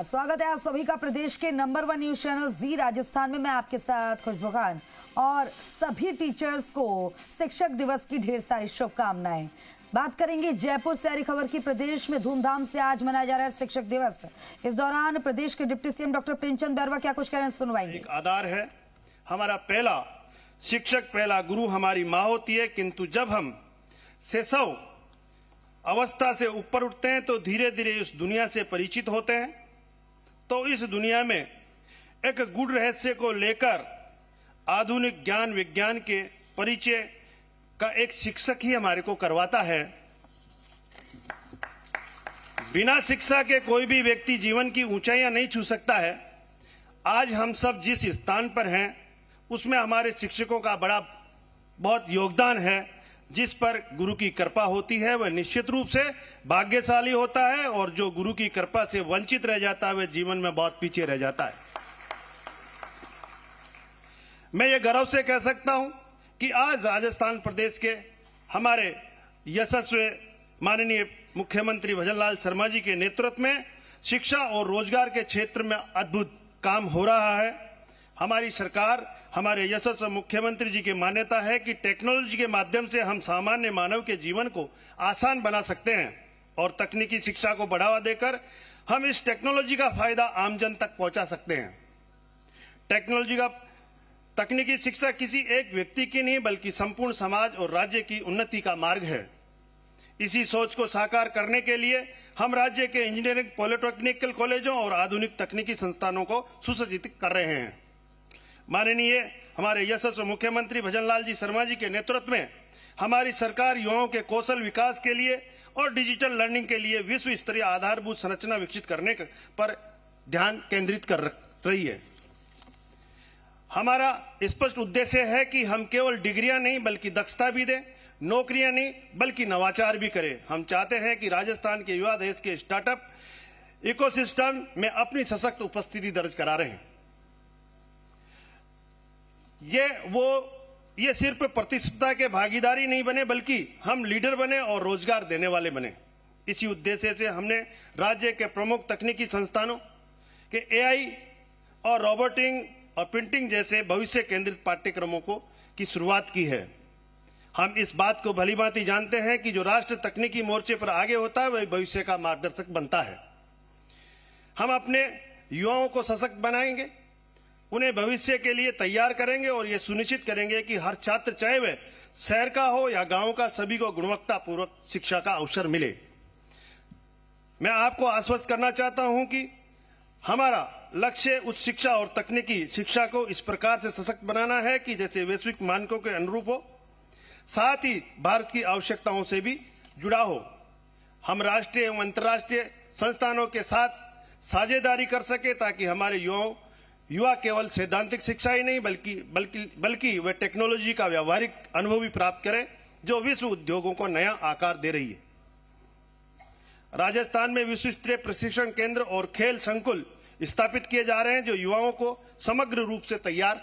स्वागत है आप सभी का प्रदेश के नंबर 1 न्यूज चैनल जी राजस्थान में। मैं आपके साथ खुशबू खान और सभी टीचर्स को शिक्षक दिवस की ढेर सारी शुभकामनाएं। बात करेंगे जयपुर से आ रही खबर की। प्रदेश में धूमधाम से आज मनाया जा रहा है शिक्षक दिवस। इस दौरान प्रदेश के deputy CM doctor Premchand Bairwa क्या कुछ कह रहे हैं सुनवाएंगे। एक आधार है, हमारा पहला शिक्षक, पहला गुरु हमारी माँ होती है, किंतु जब हम शैशव अवस्था से ऊपर उठते हैं तो धीरे धीरे इस दुनिया से परिचित होते हैं। तो इस दुनिया में एक गूढ़ रहस्य को लेकर आधुनिक ज्ञान विज्ञान के परिचय का एक शिक्षक ही हमारे को करवाता है। बिना शिक्षा के कोई भी व्यक्ति जीवन की ऊंचाइयां नहीं छू सकता है। आज हम सब जिस स्थान पर हैं उसमें हमारे शिक्षकों का बहुत योगदान है। जिस पर गुरु की कृपा होती है वह निश्चित रूप से भाग्यशाली होता है, और जो गुरु की कृपा से वंचित रह जाता है वह जीवन में बहुत पीछे रह जाता है। मैं ये गर्व से कह सकता हूं कि आज राजस्थान प्रदेश के हमारे यशस्वी माननीय मुख्यमंत्री भजनलाल शर्मा जी के नेतृत्व में शिक्षा और रोजगार के क्षेत्र में अद्भुत काम हो रहा है। हमारी सरकार, हमारे यशस्वी मुख्यमंत्री जी की मान्यता है कि टेक्नोलॉजी के माध्यम से हम सामान्य मानव के जीवन को आसान बना सकते हैं, और तकनीकी शिक्षा को बढ़ावा देकर हम इस टेक्नोलॉजी का फायदा आम जन तक पहुंचा सकते हैं। तकनीकी शिक्षा किसी एक व्यक्ति की नहीं बल्कि संपूर्ण समाज और राज्य की उन्नति का मार्ग है। इसी सोच को साकार करने के लिए हम राज्य के इंजीनियरिंग, पॉलिटेक्निकल कॉलेजों और आधुनिक तकनीकी संस्थानों को सुसज्जित कर रहे हैं। माननीय हमारे यशस्वी मुख्यमंत्री भजनलाल जी शर्मा जी के नेतृत्व में हमारी सरकार युवाओं के कौशल विकास के लिए और डिजिटल लर्निंग के लिए विश्व स्तरीय आधारभूत संरचना विकसित करने पर ध्यान केंद्रित कर रही है। हमारा स्पष्ट उद्देश्य है कि हम केवल डिग्रियां नहीं बल्कि दक्षता भी दें, नौकरियां नहीं बल्कि नवाचार भी करें। हम चाहते हैं कि राजस्थान के युवा देश के स्टार्टअप इकोसिस्टम में अपनी सशक्त उपस्थिति दर्ज करा रहे हैं। ये सिर्फ प्रतिस्पर्धा के भागीदारी नहीं बने बल्कि हम लीडर बने और रोजगार देने वाले बने। इसी उद्देश्य से हमने राज्य के प्रमुख तकनीकी संस्थानों के एआई और रोबोटिंग और प्रिंटिंग जैसे भविष्य केंद्रित पाठ्यक्रमों की शुरुआत की है। हम इस बात को भलीभांति जानते हैं कि जो राष्ट्र तकनीकी मोर्चे पर आगे होता है वही भविष्य का मार्गदर्शक बनता है। हम अपने युवाओं को सशक्त बनाएंगे, उन्हें भविष्य के लिए तैयार करेंगे और ये सुनिश्चित करेंगे कि हर छात्र, चाहे वह शहर का हो या गांव का, सभी को गुणवत्तापूर्वक शिक्षा का अवसर मिले। मैं आपको आश्वस्त करना चाहता हूं कि हमारा लक्ष्य उच्च शिक्षा और तकनीकी शिक्षा को इस प्रकार से सशक्त बनाना है कि जैसे वैश्विक मानकों के अनुरूप हो, साथ ही भारत की आवश्यकताओं से भी जुड़ा हो। हम राष्ट्रीय एवं अंतर्राष्ट्रीय संस्थानों के साथ साझेदारी कर सके ताकि हमारे युवा केवल सैद्धांतिक शिक्षा ही नहीं बल्कि वे टेक्नोलॉजी का व्यावहारिक अनुभव भी प्राप्त करें जो विश्व उद्योगों को नया आकार दे रही है। राजस्थान में विश्व स्तरीय प्रशिक्षण केंद्र और खेल संकुल स्थापित किए जा रहे हैं जो युवाओं को समग्र रूप से तैयार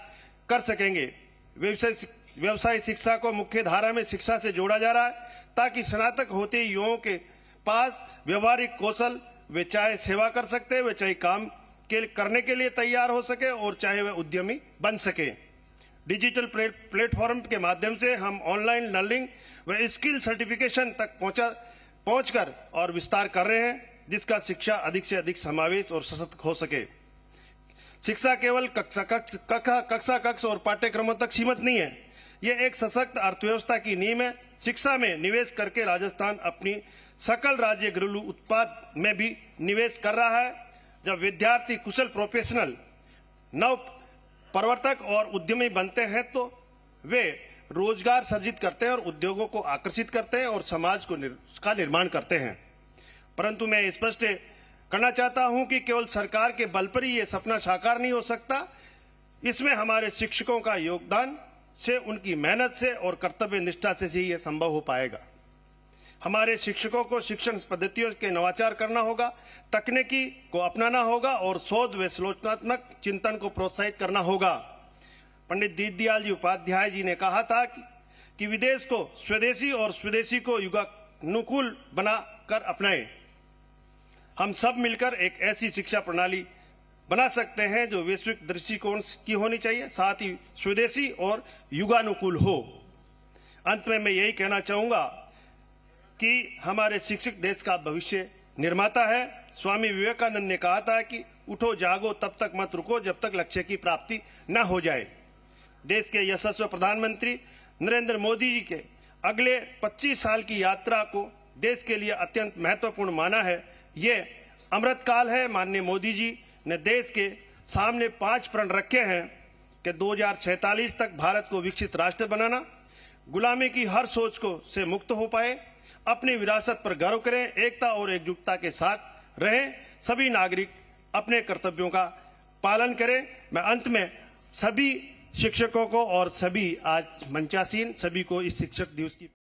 कर सकेंगे। व्यवसाय शिक्षा को मुख्य धारा में शिक्षा से जोड़ा जा रहा है ताकि स्नातक होते ही युवाओं के पास व्यवहारिक कौशल, वे चाहे सेवा कर सकते हैं, वे चाहे काम करने के लिए तैयार हो सके और चाहे वे उद्यमी बन सके। डिजिटल प्लेटफॉर्म के माध्यम से हम ऑनलाइन लर्निंग व स्किल सर्टिफिकेशन तक पहुंचकर और विस्तार कर रहे हैं जिसका शिक्षा अधिक से अधिक समावेश और सशक्त हो सके। शिक्षा केवल कक्षा कक्ष और पाठ्यक्रमों तक सीमित नहीं है, यह एक सशक्त अर्थव्यवस्था की नींव है। शिक्षा में निवेश करके राजस्थान अपनी सकल राज्य घरेलू उत्पाद में भी निवेश कर रहा है। जब विद्यार्थी कुशल प्रोफेशनल, नव प्रवर्तक और उद्यमी बनते हैं तो वे रोजगार सृजित करते हैं और उद्योगों को आकर्षित करते हैं और समाज का निर्माण करते हैं। परंतु मैं स्पष्ट करना चाहता हूं कि केवल सरकार के बल पर ही ये सपना साकार नहीं हो सकता। इसमें हमारे शिक्षकों का योगदान से, उनकी मेहनत से और कर्तव्य निष्ठा से ही यह संभव हो पाएगा। हमारे शिक्षकों को शिक्षण पद्धतियों के नवाचार करना होगा, तकनीकी को अपनाना होगा और शोध व सलोचनात्मक चिंतन को प्रोत्साहित करना होगा। पंडित दीनदयाल जी उपाध्याय जी ने कहा था कि विदेश को स्वदेशी और स्वदेशी को युगानुकूल बना कर अपनाएं। हम सब मिलकर एक ऐसी शिक्षा प्रणाली बना सकते हैं जो वैश्विक दृष्टिकोण की होनी चाहिए, साथ ही स्वदेशी और युगानुकूल हो। अंत में मैं यही कहना चाहूंगा कि हमारे शिक्षक देश का भविष्य निर्माता है। स्वामी विवेकानंद ने कहा था कि उठो जागो तब तक मत रुको जब तक लक्ष्य की प्राप्ति न हो जाए। देश के यशस्वी प्रधानमंत्री नरेंद्र मोदी जी के अगले 25 साल की यात्रा को देश के लिए अत्यंत महत्वपूर्ण माना है। ये अमृतकाल है। माननीय मोदी जी ने देश के सामने 5 प्रण रखे हैं कि 2047 तक भारत को विकसित राष्ट्र बनाना, गुलामी की हर सोच को से मुक्त हो पाए, अपनी विरासत पर गर्व करें, एकता और एकजुटता के साथ रहें, सभी नागरिक अपने कर्तव्यों का पालन करें। मैं अंत में सभी शिक्षकों को और सभी आज मंचासीन सभी को इस शिक्षक दिवस की